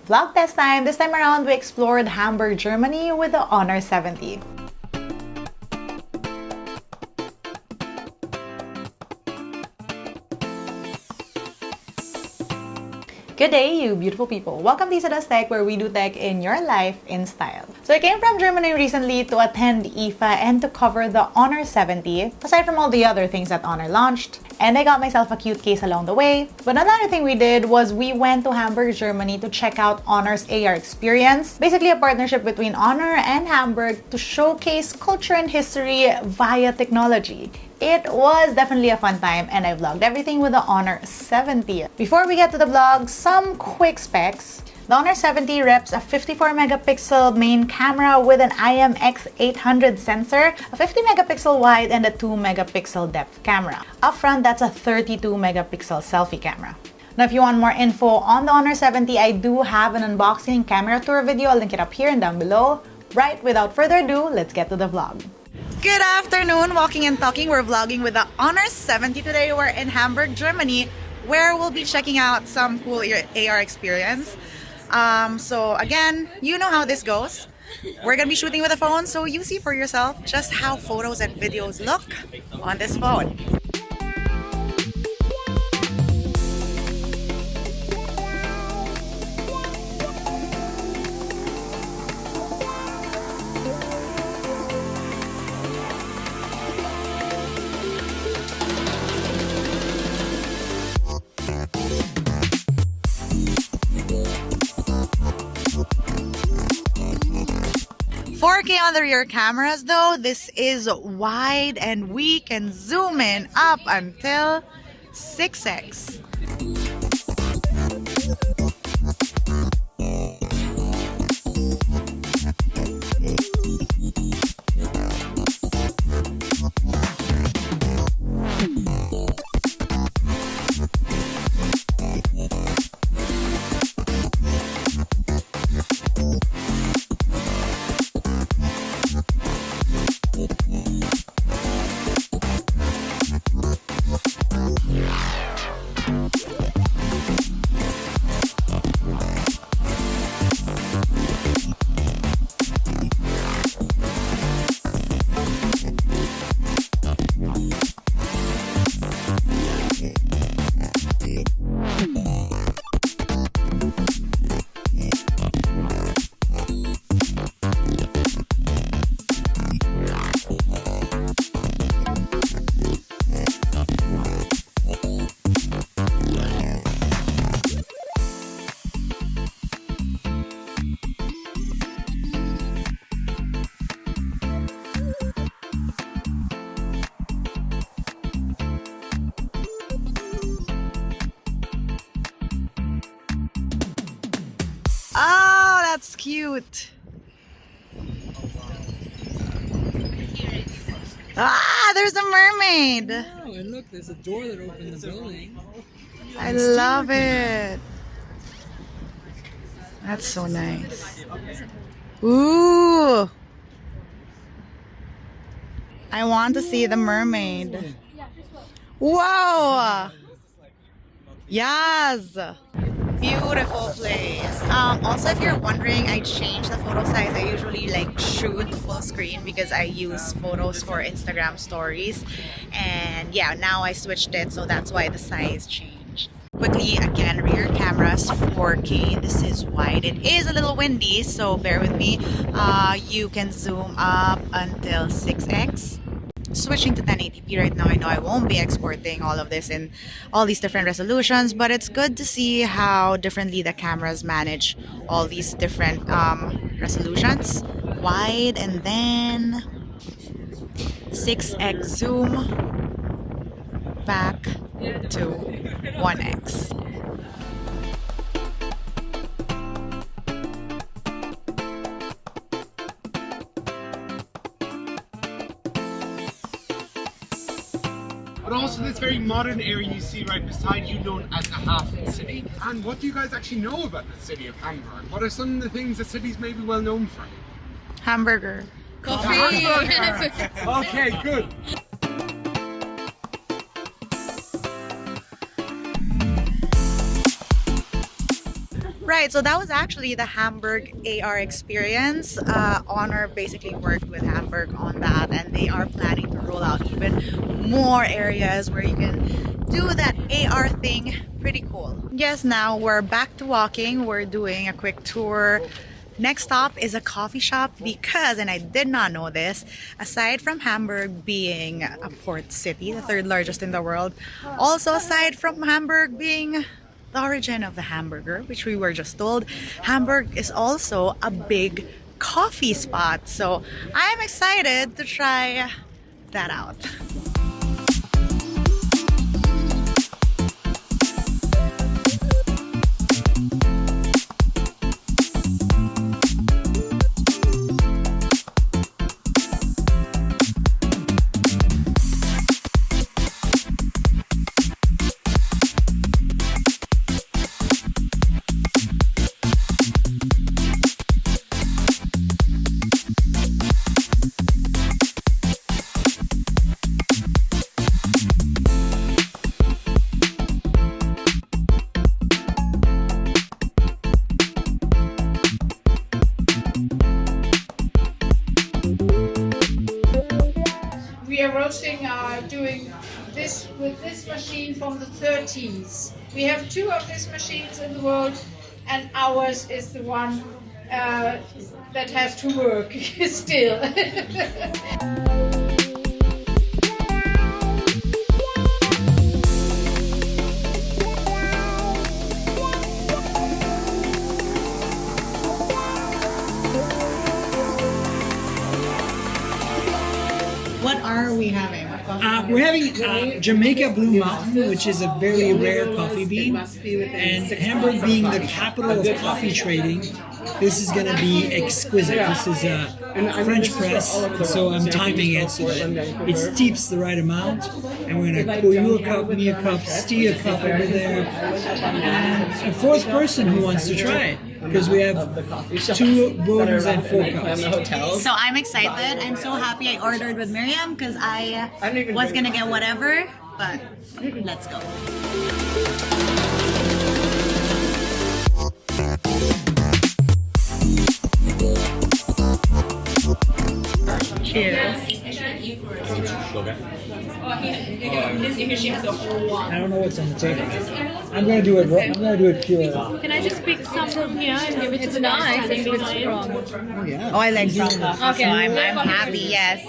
Vlog test time. This time around, we explored Hamburg, Germany with the Honor 70. Good day, you beautiful people. Welcome to LAZADA's Tech, where we do tech in your life in style. So I came from Germany recently to attend IFA and to cover the Honor 70, aside from all the other things that Honor launched. And I got myself a cute case along the way. But another thing we did was we went to Hamburg, Germany to check out Honor's AR experience. Basically a partnership between Honor and Hamburg to showcase culture and history via technology. It was definitely a fun time, and I vlogged everything with the Honor 70. Before we get to the vlog, some quick specs. The Honor 70 reps a 54 megapixel main camera with an IMX800 sensor, a 50 megapixel wide, and a 2 megapixel depth camera. Up front, that's a 32 megapixel selfie camera. Now, if you want more info on the Honor 70, I do have an unboxing camera tour video. I'll link it up here and down below. Right, without further ado, let's get to the vlog. Good afternoon, walking and talking. We're vlogging with the Honor 70 today. We're in Hamburg, Germany, where we'll be checking out some cool AR experience. So again, you know how this goes. We're gonna be shooting with a phone, so you see for yourself just how photos and videos look on this phone. On the rear cameras though, this is wide and we can zoom in up until 6x. Oh, that's cute. Ah, there's a mermaid. Oh, and look, there's a door that opened the building. I love it. That's so nice. Ooh. I want to see the mermaid. Whoa. Yes. Beautiful place. Also, if you're wondering, I changed the photo size. I usually like shoot full screen because I use photos for Instagram stories, and yeah, now I switched it, so that's why the size changed. Quickly, again, rear cameras 4K. This is wide. It is a little windy, so bear with me. You can zoom up until 6x. Switching to 1080p right now. I know I won't be exporting all of this in all these different resolutions, but it's good to see how differently the cameras manage all these different resolutions. Wide and then 6x zoom back to 1x. But also this very modern area you see right beside you, known as the Hafen City. And what do you guys actually know about the city of Hamburg? What are some of the things the city's maybe well known for? Hamburger. Coffee. Okay, good. Right, so that was actually the Hamburg AR experience. Honor basically worked with Hamburg on that, and they are planning to roll out even more areas where you can do that AR thing. Pretty cool. Yes, now we're back to walking. We're doing a quick tour. Next stop is a coffee shop because, and I did not know this, aside from Hamburg being a port city, the third largest in the world, also aside from Hamburg being the origin of the hamburger, which we were just told, Hamburg is also a big coffee spot. So I'm excited to try that out. We are roasting, doing this with this machine from the 30s. We have 2 of these machines in the world, and ours is the one that has to work still. What are we having? We're having Jamaica Blue Mountain, which is a very rare coffee bean. And Hamburg being the capital of coffee trading, this is going to be exquisite. This is a French press, so I'm timing it so that it steeps the right amount. And we're going to pour you a cup, me a cup, Steve a cup over there. And a 4th person who wants to try it. Because we have 2 bowls and 4 cups. So I'm excited. I'm so happy I ordered with Miriam because I was gonna get whatever, but let's go. Cheers. I don't know what's on the table. I'm gonna do it. I'm gonna do it pure. Can I just pick some from here and give it to the nice and give it strong? Oh yeah. Oh, I like strong. Okay. So I'm happy. Yes.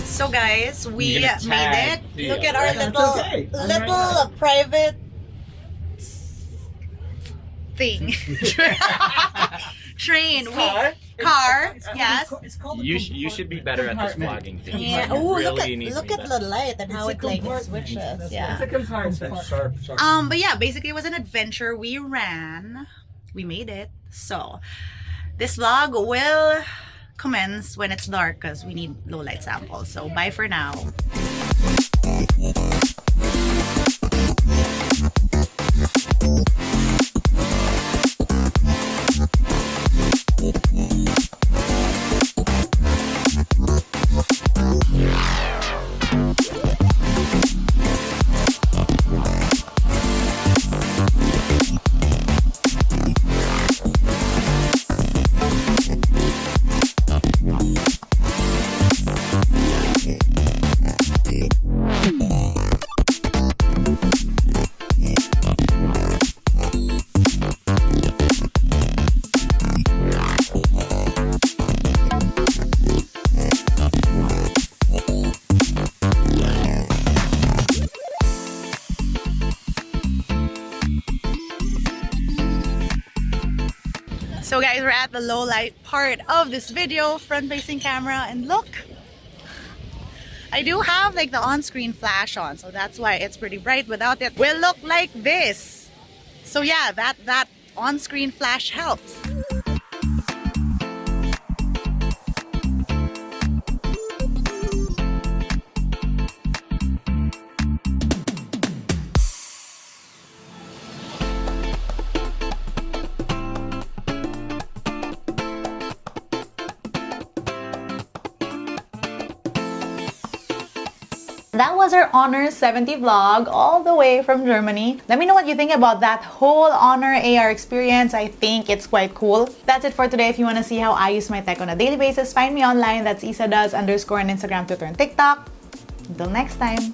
So guys, we made it. Look at our little private thing. Train. Car. Yes. You should be better at this vlogging thing. Yeah. You Oh, really look at the light and how it like switches. Yeah. Sharp. But yeah, basically it was an adventure. We ran. We made it. So this vlog will commence when it's dark because we need low light samples. So bye for now. So guys, we're at the low light part of this video, front facing camera, and look, I do have like the on-screen flash on, so that's why it's pretty bright. Without it, will look like this. So yeah, that on-screen flash helps. That was our Honor 70 vlog all the way from Germany. Let me know what you think about that whole Honor AR experience. I think it's quite cool. That's it for today. If you want to see how I use my tech on a daily basis, find me online. That's LAZADA_ on Instagram, Twitter, and TikTok. Until next time.